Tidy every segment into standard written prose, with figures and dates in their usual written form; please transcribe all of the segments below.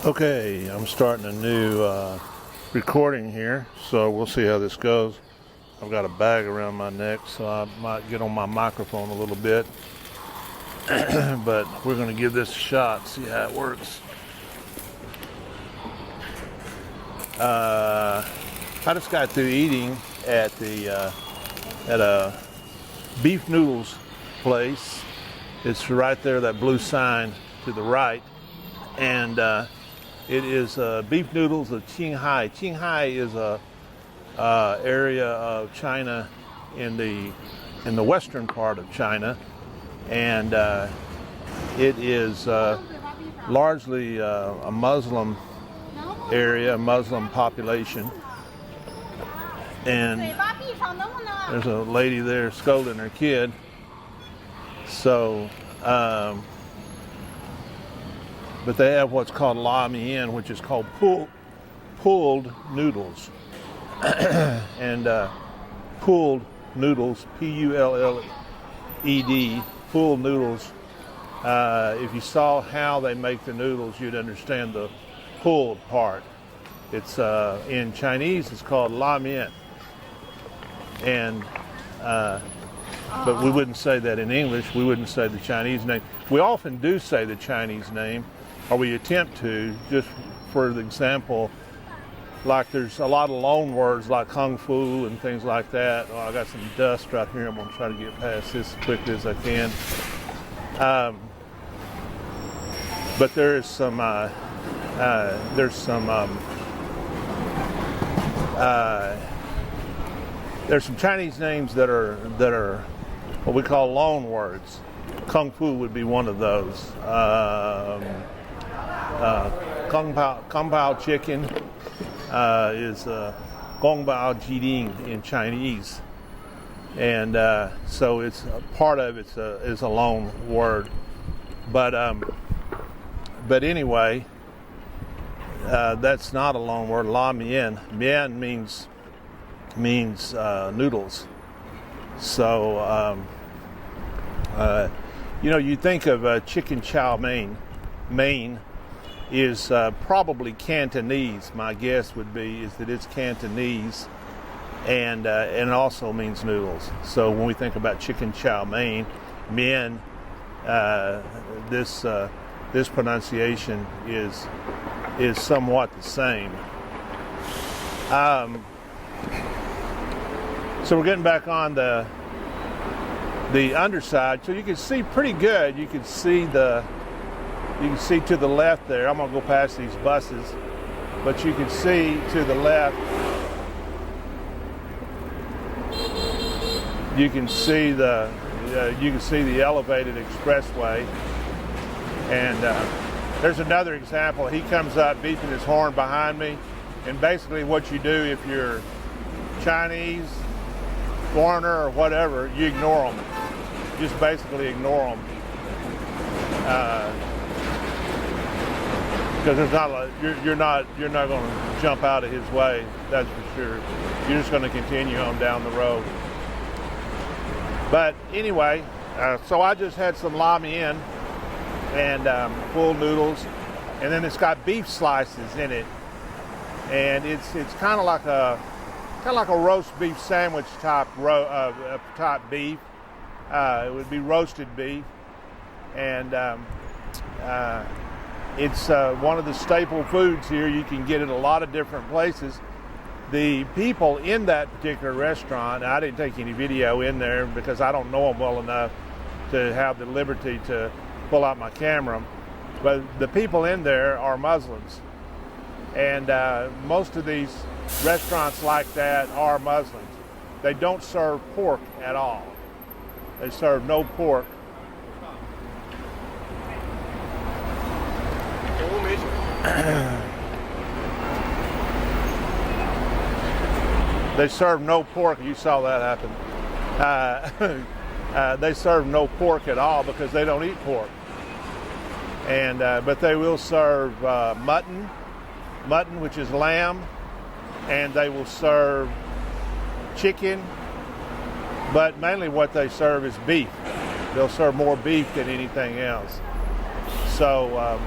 Okay, I'm starting a new recording here, so we'll see how this goes. I've got a bag around my neck, so I might get on my microphone a little bit, but we're going to give this a shot, see how it works. I just got through eating at a beef noodles place. It's right there, that blue sign to the right, and it is beef noodles of Qinghai. Qinghai is a area of China in the western part of China, and it is largely a Muslim area, a Muslim population. And there's a lady there scolding her kid. So, but they have what's called la mian, which is called pulled noodles. And pulled noodles, P-U-L-L-E-D, pulled noodles. If you saw how they make the noodles, you'd understand the pulled part. It's in Chinese, it's called la mian. And but we wouldn't say that in English. We wouldn't say the Chinese name. We often do say the Chinese name, or we attempt to, just for the example, like there's a lot of loan words like kung fu and things like that. Oh, I got some dust right here. I'm going to try to get past this as quickly as I can. But there's some Chinese names that are what we call loan words. Kung fu would be one of those. Kung pao chicken is gong bao jiding in Chinese, and so it's part of it is a loan word. But anyway, that's not a loan word. La mian. Mian means noodles. So you think of chicken chow mein is probably Cantonese. My guess would be is that it's Cantonese, and it also means noodles. So when we think about chicken chow mein, this pronunciation is somewhat the same. So we're getting back on the underside, so you can see pretty good. You can see to the left there. I'm gonna go past these buses, but you can see to the left. You can see the elevated expressway, and there's another example. He comes up beeping his horn behind me, and basically what you do if you're Chinese, foreigner, or whatever, you ignore them. Just basically ignore them, because there's not you're not going to jump out of his way. That's for sure. You're just going to continue on down the road. But anyway, so I just had some la mian and full noodles, and then it's got beef slices in it, and it's kind of like a roast beef sandwich type beef. It would be roasted beef, and it's one of the staple foods here. You can get it a lot of different places. The people in that particular restaurant, I didn't take any video in there because I don't know them well enough to have the liberty to pull out my camera, but the people in there are Muslims, and most of these restaurants like that are Muslims. They don't serve pork at all. They serve no pork. They serve no pork. You saw that happen. They serve no pork at all because they don't eat pork. And but they will serve mutton, which is lamb, and they will serve chicken. But mainly what they serve is beef. They'll serve more beef than anything else. So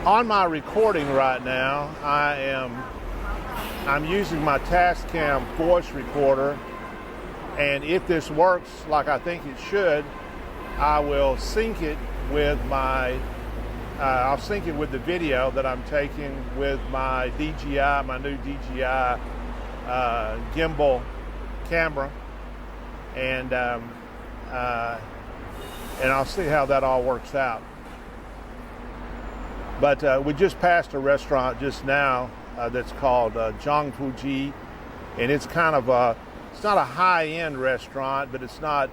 On my recording right now, I'm using my Tascam voice recorder, and if this works like I think it should, I will sync it with I'll sync it with the video that I'm taking with my DJI, my new DJI gimbal camera, and I'll see how that all works out. But we just passed a restaurant just now that's called Zhengzhou, and it's kind of it's not a high-end restaurant, but it's not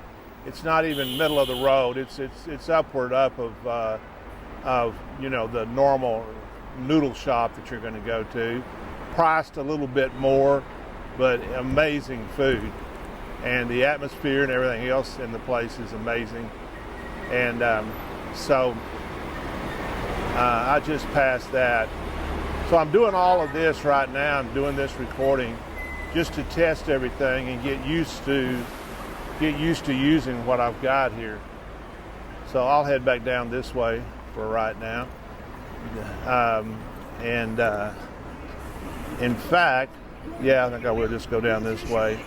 even middle of the road. It's upward up of the normal noodle shop that you're going to go to, priced a little bit more, but amazing food, and the atmosphere and everything else in the place is amazing. And I just passed that. So I'm doing all of this right now. I'm doing this recording just to test everything and get used to using what I've got here. So I'll head back down this way for right now. In fact, I think I will just go down this way.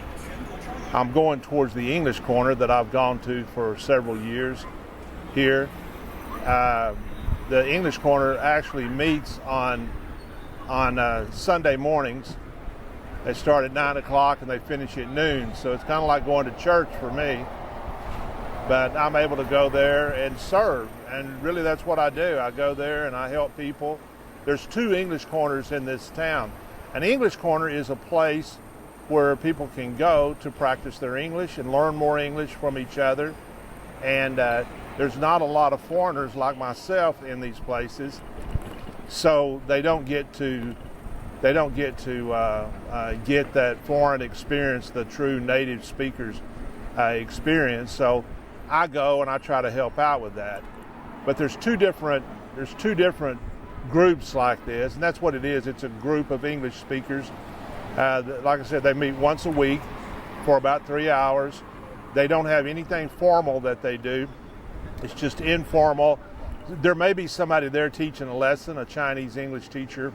I'm going towards the English corner that I've gone to for several years here. The English corner actually meets on Sunday mornings. They start at 9 o'clock and they finish at noon. So it's kind of like going to church for me. But I'm able to go there and serve. And really that's what I do. I go there and I help people. There's 2 English corners in this town. An English corner is a place where people can go to practice their English and learn more English from each other. And there's not a lot of foreigners like myself in these places, so they don't get to get that foreign experience, the true native speakers experience. So I go and I try to help out with that. But there's two different groups like this, and that's what it is. It's a group of English speakers. Like I said, they meet once a week for about 3 hours. They don't have anything formal that they do. It's just informal. There may be somebody there teaching a lesson, a Chinese English teacher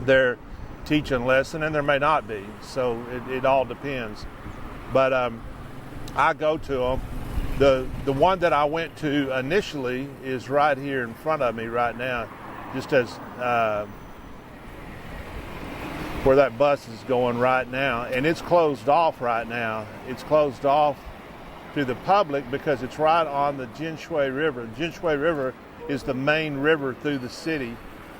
there teaching a lesson, and there may not be. So it all depends. But I go to them. The one that I went to initially is right here in front of me right now, just as where that bus is going right now, and it's closed off right now. It's closed off to the public because it's right on the Zhengzhou River. The Zhengzhou River is the main river through the city,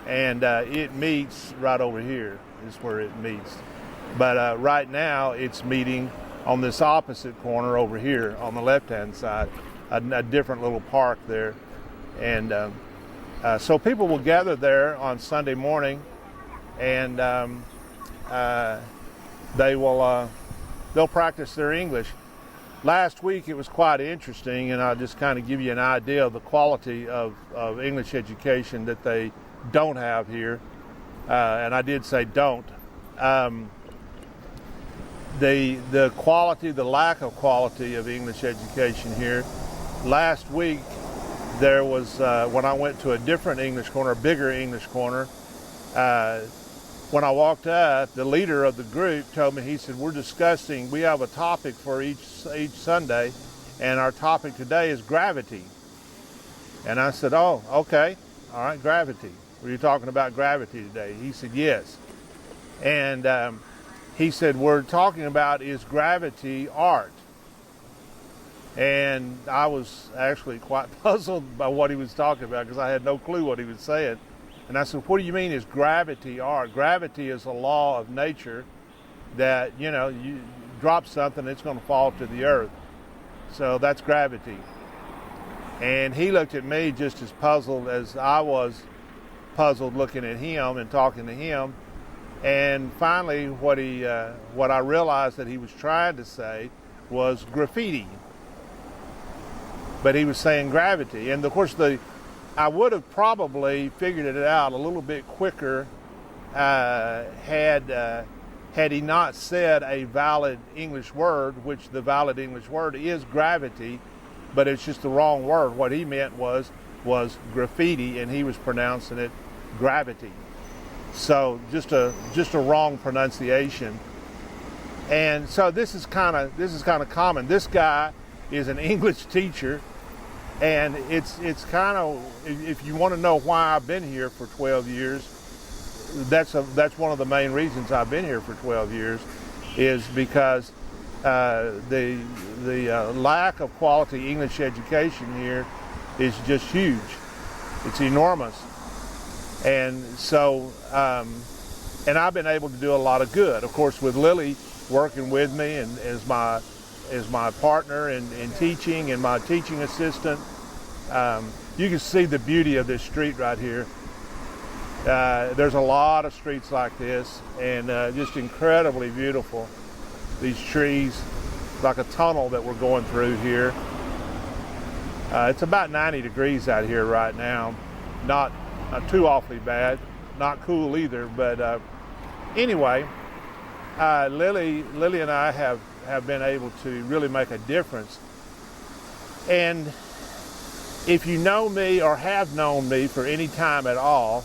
and it meets right over here is where it meets. But right now it's meeting on this opposite corner over here on the left-hand side, a different little park there. And so people will gather there on Sunday morning, and they'll practice their English. Last week it was quite interesting, and I'll just kind of give you an idea of the quality of English education that they don't have here. And I did say don't. The quality, the lack of quality of English education here. Last week there was, when I went to a different English corner, a bigger English corner, when I walked up, the leader of the group told me, he said, we have a topic for each Sunday, and our topic today is gravity. And I said, oh, okay, all right, gravity. Were you talking about gravity today? He said, yes. And he said, we're talking about, is gravity art? And I was actually quite puzzled by what he was talking about because I had no clue what he was saying. And I said, what do you mean is gravity art? Gravity is a law of nature that, you drop something, it's going to fall to the earth. So that's gravity. And he looked at me just as puzzled as I was puzzled looking at him and talking to him. And finally, what I realized that he was trying to say was graffiti. But he was saying gravity. And of course, I would have probably figured it out a little bit quicker had he not said a valid English word, which the valid English word is gravity, but it's just the wrong word. What he meant was graffiti, and he was pronouncing it gravity. So just a wrong pronunciation. And so this is kind of common. This guy is an English teacher, and it's kind of, if you want to know why I've been here for 12 years, that's one of the main reasons I've been here for 12 years, is because the lack of quality English education here is just huge. It's enormous. And so, and I've been able to do a lot of good. Of course, with Lily working with me and as my partner in teaching and my teaching assistant, you can see the beauty of this street right here. There's a lot of streets like this, and just incredibly beautiful. These trees, like a tunnel that we're going through here. It's about 90 degrees out here right now. Not too awfully bad, not cool either, but anyway, Lily and I have been able to really make a difference. And if you know me or have known me for any time at all,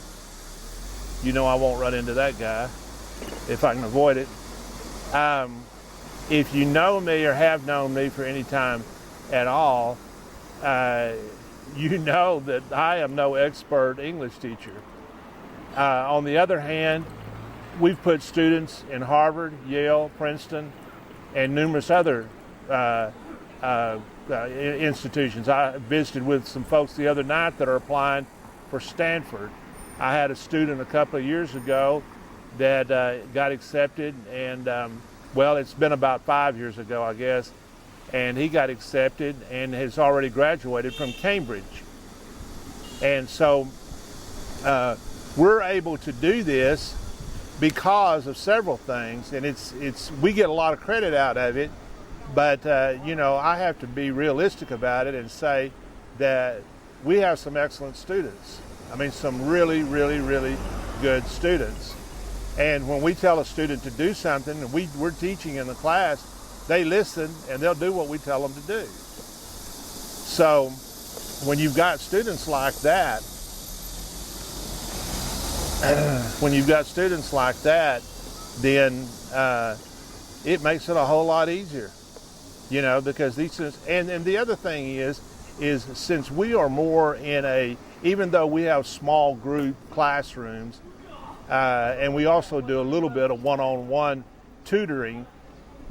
you know I won't run into that guy if I can avoid it. If you know me or have known me for any time at all, you know that I am no expert English teacher. On the other hand, we've put students in Harvard, Yale, Princeton, and numerous other institutions. I visited with some folks the other night that are applying for Stanford. I had a student a couple of years ago that got accepted, and well, it's been about 5 years ago, I guess, and he got accepted and has already graduated from Cambridge. And so we're able to do this because of several things, and we get a lot of credit out of it, but you know, I have to be realistic about it and say that we have some excellent students. I mean, some really, really, really good students. And when we tell a student to do something, and we're teaching in the class, they listen and they'll do what we tell them to do. So when you've got students like that, then it makes it a whole lot easier, you know, because these students, and the other thing is since we are more in even though we have small group classrooms, and we also do a little bit of one-on-one tutoring,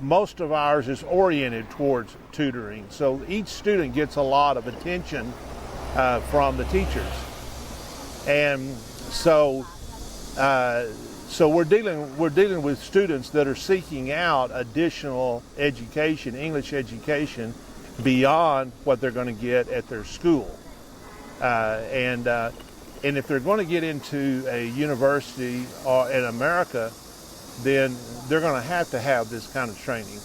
most of ours is oriented towards tutoring. So each student gets a lot of attention from the teachers. And so we're dealing with students that are seeking out additional education, English education, beyond what they're going to get at their school. And if they're going to get into a university in America, then they're going to have this kind of training,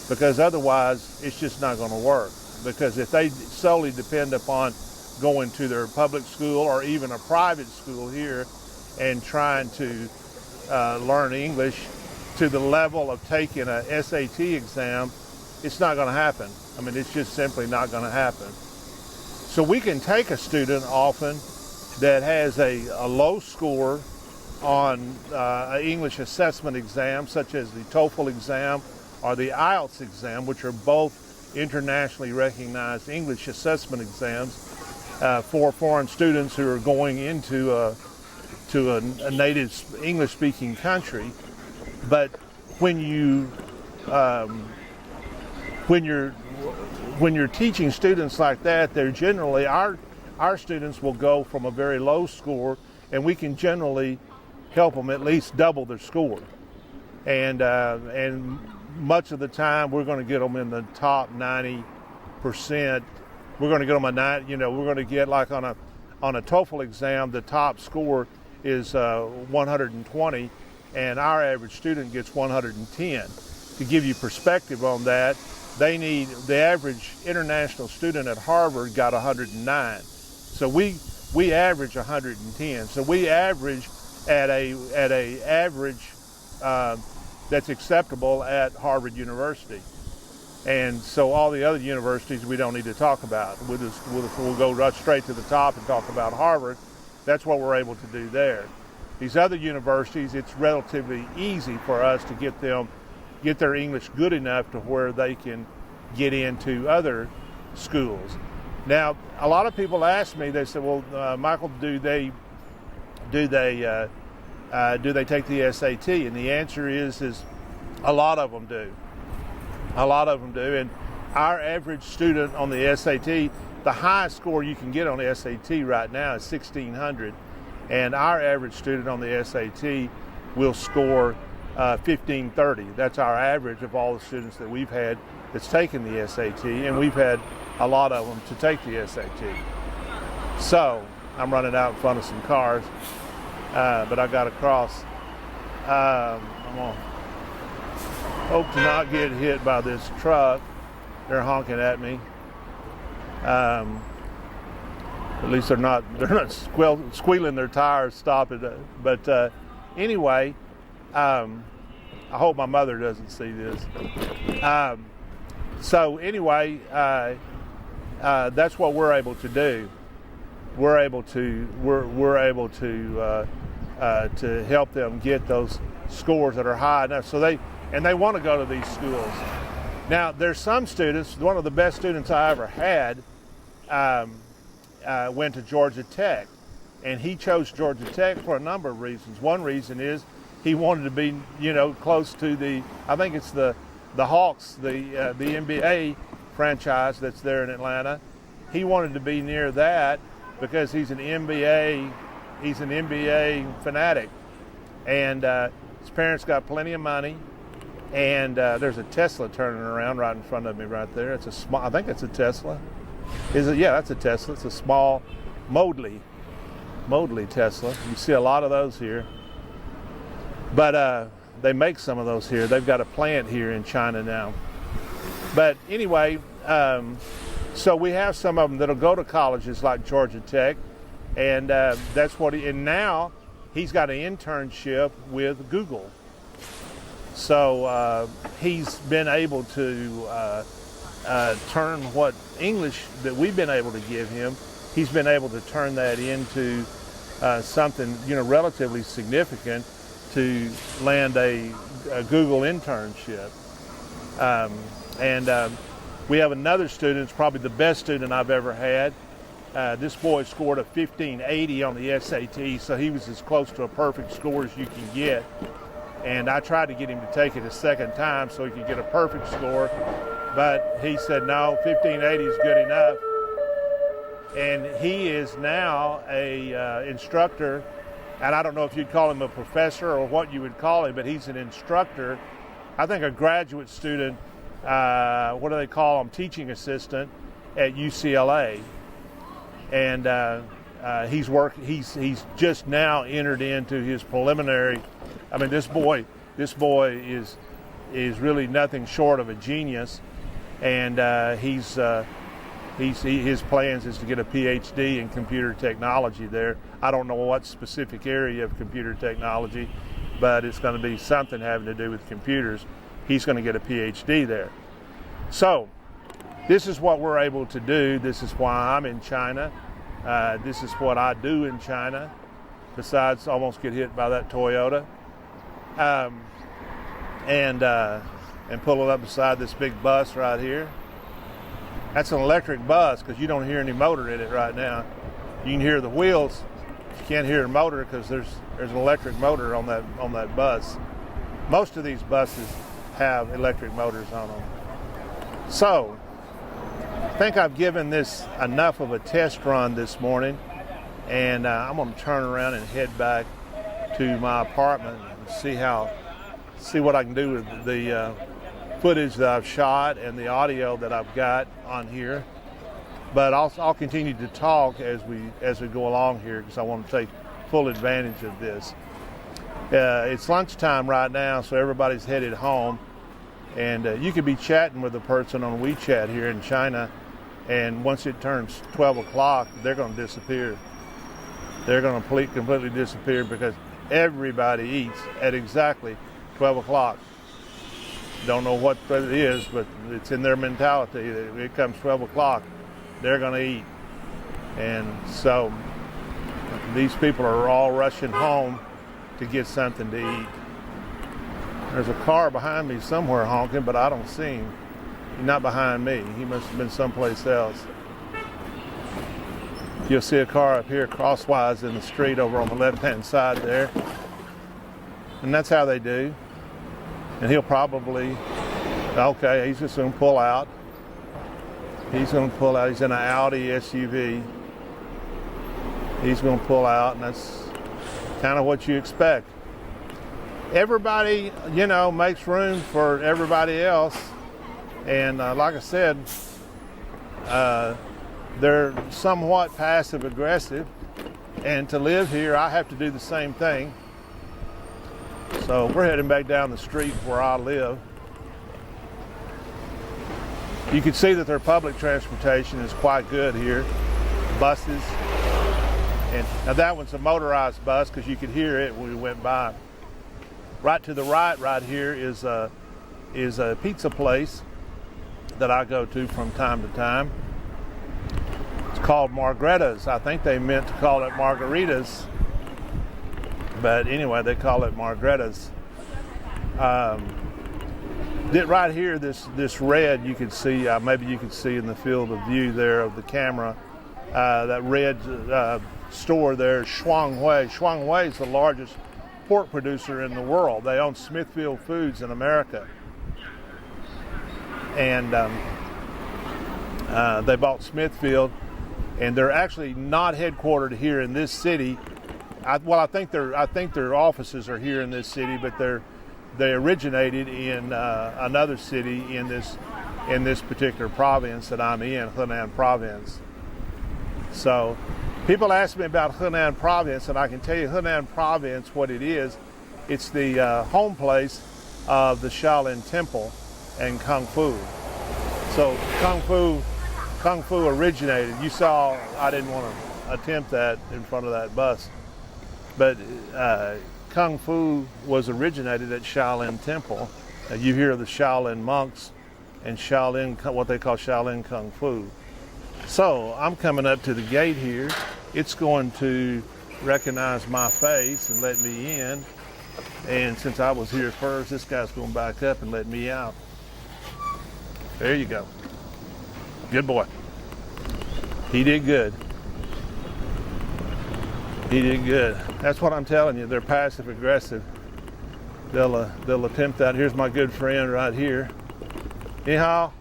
because otherwise it's just not going to work. Because if they solely depend upon going to their public school or even a private school here and trying to learn English to the level of taking a SAT exam, it's not going to happen. I mean, it's just simply not going to happen. So we can take a student often that has a low score on an English assessment exam, such as the TOEFL exam or the IELTS exam, which are both internationally recognized English assessment exams for foreign students who are going into a native English-speaking country. But when you're teaching students like that, they're generally our students will go from a very low score, and we can generally help them at least double their score. And much of the time, we're going to get them in the top 90%. We're going to get them we're going to get, like on a TOEFL exam, the top score is 120, and our average student gets 110. To give you perspective on that, the average international student at Harvard got 109. So we average 110. So we average at a average that's acceptable at Harvard University. And so all the other universities we don't need to talk about. We'll go right straight to the top and talk about Harvard. That's what we're able to do there. These other universities, it's relatively easy for us to get their English good enough to where they can get into other schools. Now, a lot of people ask me, they said, well, Michael, do they take the SAT? And the answer is a lot of them do. A lot of them do. And our average student on the SAT, the highest score you can get on the SAT right now is 1,600. And our average student on the SAT will score 1,530. That's our average of all the students that we've had that's taken the SAT. And we've had a lot of them to take the SAT. So I'm running out in front of some cars, but I got to cross. I'm going to hope to not get hit by this truck. They're honking at me. At least they're not squealing their tires, stopping. But anyway, I hope my mother doesn't see this. So anyway, that's what we're able to do. We're able to help them get those scores that are high enough. So they want to go to these schools. Now, there's some students. One of the best students I ever had went to Georgia Tech, and he chose Georgia Tech for a number of reasons. One reason is he wanted to be, close to I think it's the Hawks, the NBA franchise that's there in Atlanta. He wanted to be near that because he's an NBA fanatic, and his parents got plenty of money. And there's a Tesla turning around right in front of me right there. It's a small, I think it's a Tesla. Is it? Yeah, that's a Tesla. It's a small Modely Tesla. You see a lot of those here. But they make some of those here. They've got a plant here in China now. But anyway, so we have some of them that'll go to colleges like Georgia Tech, and that's what. And now he's got an internship with Google. So he's been able to turn what English that we've been able to give him, he's been able to turn that into something, relatively significant to land a Google internship. And we have another student, it's probably the best student I've ever had. This boy scored a 1580 on the SAT, so he was as close to a perfect score as you can get. And I tried to get him to take it a second time so he could get a perfect score, but he said, no, 1580 is good enough. And he is now a instructor, and I don't know if you'd call him a professor or what you would call him, but he's an instructor. I think a graduate student, what do they call him, teaching assistant at UCLA. And he's just now entered into his preliminary. I mean, this boy is really nothing short of a genius, and his plans is to get a PhD in computer technology there. I don't know what specific area of computer technology, but it's going to be something having to do with computers. He's going to get a PhD there. So this is what we're able to do. This is why I'm in China. This is what I do in China, besides almost get hit by that Toyota. And pulling up beside this big bus right here. That's an electric bus because you don't hear any motor in it right now. You can hear the wheels. You can't hear the motor because there's an electric motor on that bus. Most of these buses have electric motors on them. So I think I've given this enough of a test run this morning, and I'm going to turn around and head back to my apartment and see what I can do with the footage that I've shot and the audio that I've got on here. But I'll continue to talk as we go along here because I want to take full advantage of this. It's lunchtime right now, so everybody's headed home, and you could be chatting with a person on WeChat here in China, and once it turns 12 o'clock, they're going to disappear. They're going to completely disappear because everybody eats at exactly 12 o'clock. Don't know what it is, but it's in their mentality. It comes 12 o'clock, they're going to eat. And so these people are all rushing home to get something to eat. There's a car behind me somewhere honking, but I don't see him. He's not behind me. He must have been someplace else. You'll see a car up here crosswise in the street over on the left-hand side there. And that's how they do. And he'll probably, okay, he's just going to pull out. He's going to pull out. He's in an Audi SUV. He's going to pull out, and that's kind of what you expect. Everybody, you know, makes room for everybody else. And like I said, they're somewhat passive aggressive. And to live here, I have to do the same thing. So we're heading back down the street where I live. You can see that their public transportation is quite good here. Buses. And now that one's a motorized bus because you could hear it when we went by. Right to the right here is a pizza place that I go to from time to time. It's called Margaritas. I think they meant to call it margaritas, but anyway, they call it Margaritas. Right here, this red you can see, maybe you can see in the field of view there of the camera, that red store there, Shuanghui. Shuanghui is the largest pork producer in the world. They own Smithfield Foods in America. And they bought Smithfield, and they're actually not headquartered here in this city. I think their offices are here in this city, but they originated in another city in this particular province that I'm in, Henan Province. So people ask me about Henan Province, and I can tell you Henan Province, what it is. It's the home place of the Shaolin Temple and Kung Fu. So Kung Fu originated. You saw, I didn't want to attempt that in front of that bus, but Kung Fu was originated at Shaolin Temple. You hear of the Shaolin monks and Shaolin, what they call Shaolin Kung Fu. So I'm coming up to the gate here. It's going to recognize my face and let me in. And since I was here first, this guy's going to back up and let me out. There you go. Good boy. He did good. He did good. That's what I'm telling you. They're passive aggressive. They'll attempt that. Here's my good friend right here. Ni hao.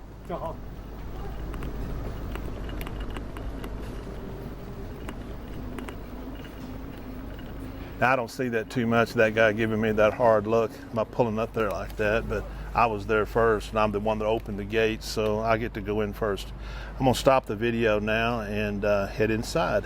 I don't see that too much, that guy giving me that hard look. I'm not pulling up there like that, but I was there first, and I'm the one that opened the gate, so I get to go in first. I'm going to stop the video now and head inside.